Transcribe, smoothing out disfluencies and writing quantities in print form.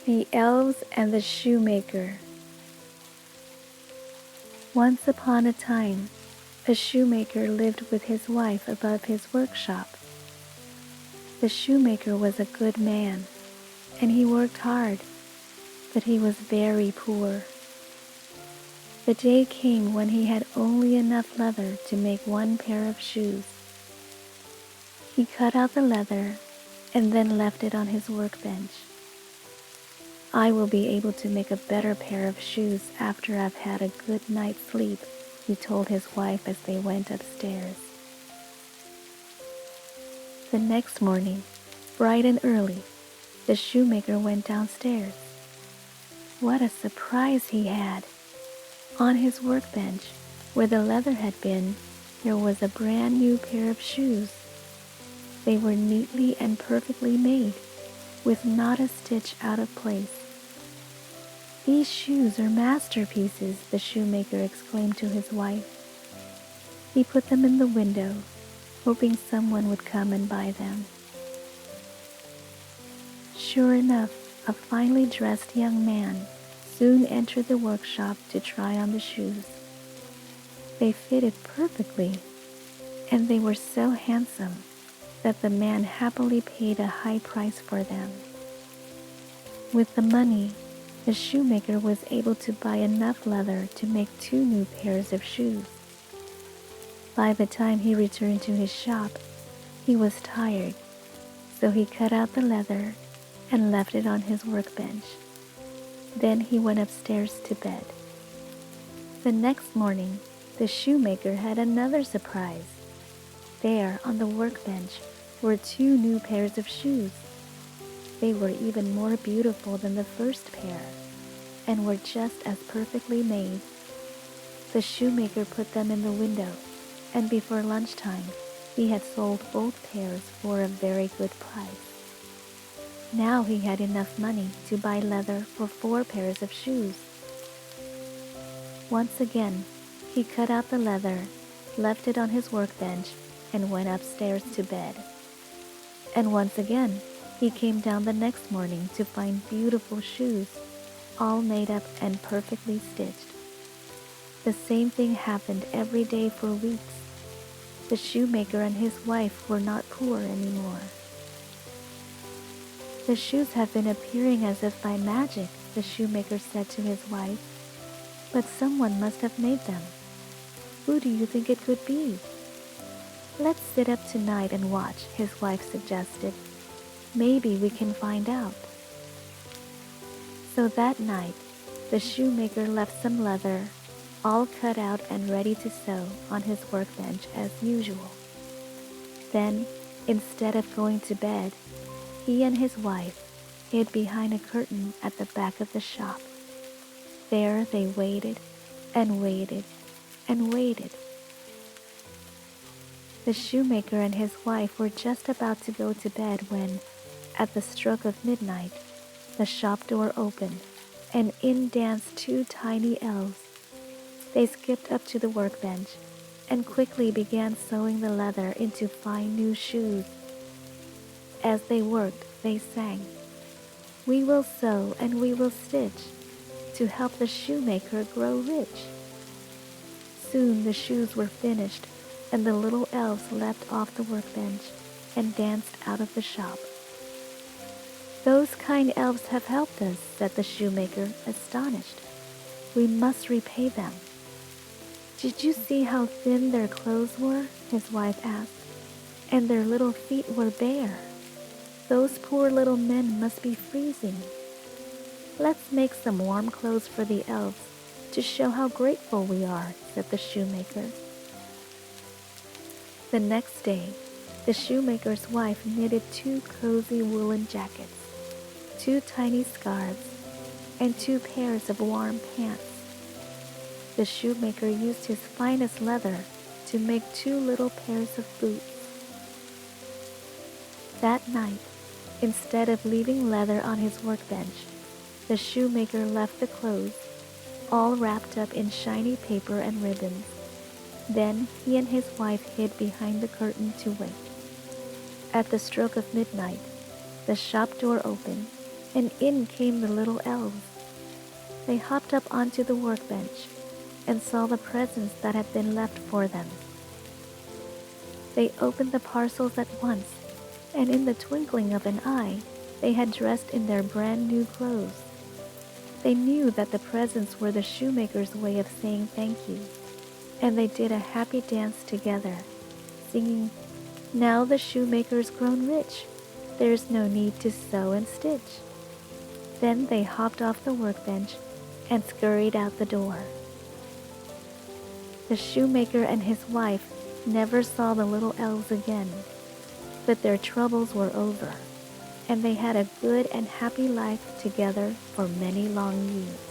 The Elves and the Shoemaker. Once upon a time, a shoemaker lived with his wife above his workshop. The shoemaker was a good man, and he worked hard, but he was very poor. The day came when he had only enough leather to make one pair of shoes. He cut out the leather and then left it on his workbench. "I will be able to make a better pair of shoes after I've had a good night's sleep," he told his wife as they went upstairs. The next morning, bright and early, the shoemaker went downstairs. What a surprise he had! On his workbench, where the leather had been, there was a brand new pair of shoes. They were neatly and perfectly made, with not a stitch out of place. "These shoes are masterpieces," the shoemaker exclaimed to his wife. He put them in the window, hoping someone would come and buy them. Sure enough, a finely dressed young man soon entered the workshop to try on the shoes. They fitted perfectly, and they were so handsome that the man happily paid a high price for them. With the money, the shoemaker was able to buy enough leather to make 2 new pairs of shoes. By the time he returned to his shop, he was tired, so he cut out the leather and left it on his workbench. Then he went upstairs to bed. The next morning, the shoemaker had another surprise. There, on the workbench, were 2 new pairs of shoes. They were even more beautiful than the first pair, and were just as perfectly made. The shoemaker put them in the window, and before lunchtime, he had sold both pairs for a very good price. Now he had enough money to buy leather for 4 pairs of shoes. Once again, he cut out the leather, left it on his workbench, and went upstairs to bed. And once again, he came down the next morning to find beautiful shoes, all made up and perfectly stitched. The same thing happened every day for weeks. The shoemaker and his wife were not poor anymore. "The shoes have been appearing as if by magic," the shoemaker said to his wife. "But someone must have made them. Who do you think it could be?" "Let's sit up tonight and watch," his wife suggested. "Maybe we can find out." So that night, the shoemaker left some leather, all cut out and ready to sew, on his workbench as usual. Then, instead of going to bed, he and his wife hid behind a curtain at the back of the shop. There they waited and waited and waited. The shoemaker and his wife were just about to go to bed when, at the stroke of midnight, the shop door opened, and in danced 2 tiny elves. They skipped up to the workbench and quickly began sewing the leather into fine new shoes. As they worked, they sang, "We will sew and we will stitch to help the shoemaker grow rich." Soon the shoes were finished, and the little elves leapt off the workbench and danced out of the shop. "Those kind elves have helped us," said the shoemaker, astonished. "We must repay them." "Did you see how thin their clothes were?" his wife asked. "And their little feet were bare. Those poor little men must be freezing. Let's make some warm clothes for the elves to show how grateful we are," said the shoemaker. The next day, the shoemaker's wife knitted 2 cozy woolen jackets, 2 tiny scarves, and 2 pairs of warm pants. The shoemaker used his finest leather to make 2 little pairs of boots. That night, instead of leaving leather on his workbench, the shoemaker left the clothes, all wrapped up in shiny paper and ribbons. Then he and his wife hid behind the curtain to wait. At the stroke of midnight, the shop door opened, and in danced 2 tiny elves. and in came the little elves. They hopped up onto the workbench and saw the presents that had been left for them. They opened the parcels at once, and in the twinkling of an eye, they had dressed in their brand new clothes. They knew that the presents were the shoemaker's way of saying thank you, and they did a happy dance together, singing, "Now the shoemaker's grown rich, there's no need to sew and stitch." Then they hopped off the workbench and scurried out the door. The shoemaker and his wife never saw the little elves again, but their troubles were over, and they had a good and happy life together for many long years.